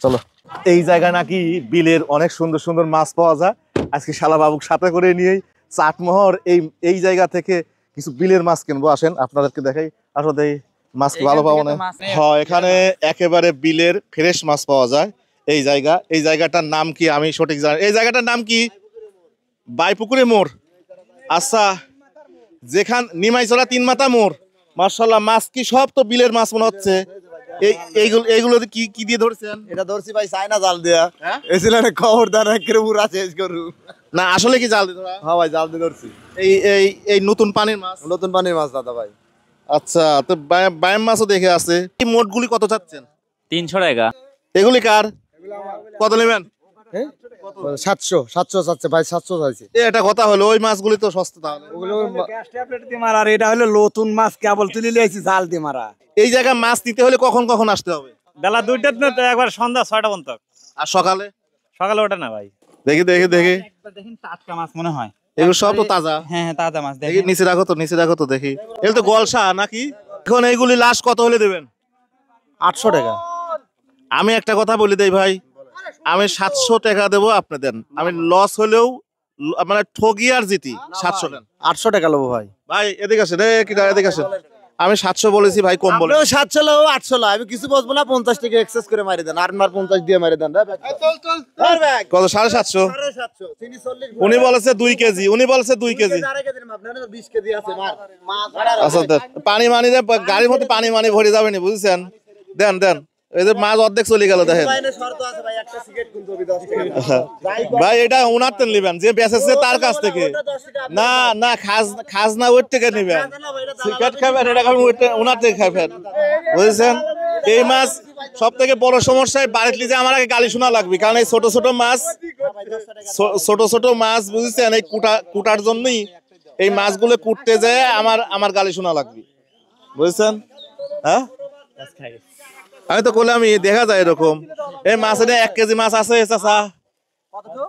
চলো। এই জায়গায় নাকি বিলের অনেক সুন্দর সুন্দর মাছ পাওয়া যায়। আজকে শালা বাবুক সাথে করে নিয়েই চাটমোহর এই জায়গা থেকে কিছু বিলের মাছ কিনবো। আসেন আপনাদেরকে দেখাই। আসলে এই মাছ ভালো পাবো না। হ্যাঁ, এখানে একেবারে বিলের ফ্রেশ মাছ পাওয়া যায়। এই জায়গাটার নাম কি আমি সঠিক জানি। এই জায়গাটার নাম কি? বাইপুকুরে মোড়। আচ্ছা, যেখান নিমাইচলা 3 মাথা মোড়। মাশাআল্লাহ, মাছ কি সব তো বিলের মাছ মনে হচ্ছে। এইগুলো কি দিয়ে ধরছেন? এটা ধরছি ভাই চায়না জাল দিয়া। এসিলানে খবরদার একের পুরা শেষ করু। না আসলে কি জাল দিয়ে ধরা? হ্যাঁ ভাই জাল দিয়ে ধরছি। এই নতুন পানির মাছ। নতুন পানির মাছ দাদা ভাই। আচ্ছা, তো বায়াম মাছও দেখে আছে। এই মোটগুলি কত চাচ্ছেন? 300 টাকা। এগুলি কার? কত নেবেন? 700 চাচ্ছে ভাই, 700 চাইছে। এটা কথা হলো, ওই মাছগুলি তো সস্তা। তাহলে ওগুলো গ্যাস ট্যাবলেট দিয়ে মারা, আর এটা হলো নতুন মাছ কেবল তুলে নিয়েছি জাল দিয়ে মারা। এই জায়গায় মাছ নিতে হলে কখন কখন আসতে হবে? বেলা 2টা একবার সন্ধ্যা 6টা পর্যন্ত। আর সকালে? সকালে ওঠে না ভাই। দেখি একবার দেখেন টাটকা মাছ মনে হয়। এগুলো সব তো তাজা। হ্যাঁ তাজা মাছ। দেখি নিচে রাখো তো দেখি। এগুলো তো গলসা নাকি? এখন এইগুলি লাশ কত হলে দেবেন? 800 টাকা। আমি একটা কথা বলি দেই ভাই, আমি 700 টাকা দেবো, আপনি দেন। আমি লস হলেও মানে ঠগি আর জিতি। 700 দেন। 800 টাকা লবো ভাই। ভাই এদিকে আসেন, এদিকে আসেন। আমি 700 বলেছি ভাই, কম বলে। 700 লো 800 লো, আমি কিছু বলবো না। 50 টাকা এক্সেস করে মারি দেন। আর 50 দিয়ে মারি দেন। কত? 750। উনি বলেছে 2 কেজি। 20 কেজি আছে মার। আচ্ছা দেন। পানি মানি গাড়ির মধ্যে পানি ভরে যাবে না, বুঝছেন? দেন। এই যে মাছ অর্ধেক চলে গেল দেখেন। ভাই এটা উনার তেল নিবেন, যে বেচেছে তার কাছ থেকে। না খাজনা ওর থেকে নিবেন। সিগারেট খাবেন, এটা খাবেন উনার থেকে খাবেন, বুঝছেন? এই মাছ সব থেকে বড় সমস্যা, বাড়িতে যে আমার আগে গালি শোনা লাগবে, কারণ এই ছোট ছোট মাছ বুঝছেন, এই কুটার জন্যই এই মাছগুলো কুটতে যায় আমার গালি শোনা লাগবে, বুঝছেন? হ্যাঁ, আমি তো করলাম, দেখা যায় এরকম। এই মাছ 1 কেজি মাছ আছে চাচা,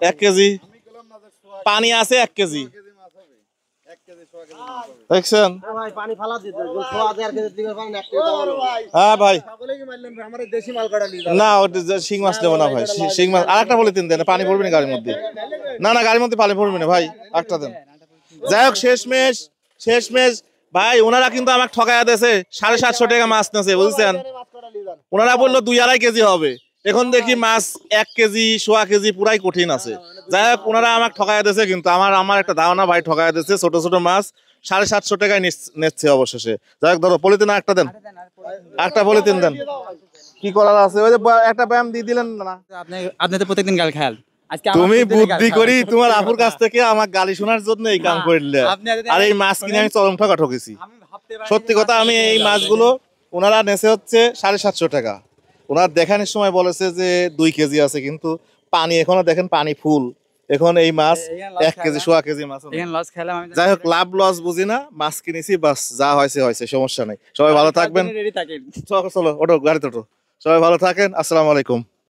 1 কেজি পানি আছে, 1 কেজি দেখছেন? হ্যাঁ ভাই, না শিং মাছ নেবো না ভাই। শিং মাছ আর একটা পলিথিন দেন, পানি পড়বে না গাড়ির মধ্যে। না গাড়ির মধ্যে পানি পড়বে না ভাই, একটা দেন। যাই হোক, শেষমেশ ভাই ওনারা কিন্তু আমাকে ঠকাইয়া দিয়েছে। 750 টাকা মাছ নেছে, বুঝছেন? ওনারা বললো 2-2.5 কেজি হবে। এখন দেখি মাছ 1 কেজি, 1.25 কেজি, পুরাই কঠিন আছে। যাই হোক, ওনারা আমাকে ঠকাইয়া দিয়েছে, কিন্তু আমার একটা ধারণা ভাই ঠকাইয়া দিয়েছে। ছোট মাছ 750 টাকায় নিচ্ছে অবশেষে। যাই হোক, ধরো পলিথিন একটা দেন, একটা পলিথিন দেন। কি করার আছে? ওই যে একটা ব্যায়াম দিয়ে দিলেন না। আপনি তো প্রত্যেকদিন গাল খান। তুমি বুদ্ধি করি তোমার আপুর কাছ থেকে আমার গালি শোনার জন্য এই কাম করলে। আর এই মাছ কিনে আমি চরম ঠকেছি। সত্যি কথা, আমি এই মাছগুলো ওনারা নেছে হচ্ছে 750 টাকা। ওনার দেখানোর সময় বলেছে যে 2 কেজি আছে, কিন্তু পানি এখনো দেখেন পানি ফুল। এখন এই মাছ 1 কেজি, 1.25 কেজি মাছ। যাই হোক, লাভ লস বুঝি না, মাছ কিনেছি, বাস যা হয়েছে, সমস্যা নেই। সবাই ভালো থাকবেন। চলো ওঠো, গাড়িতে ওঠো। সবাই ভালো থাকেন। আসসালামু আলাইকুম।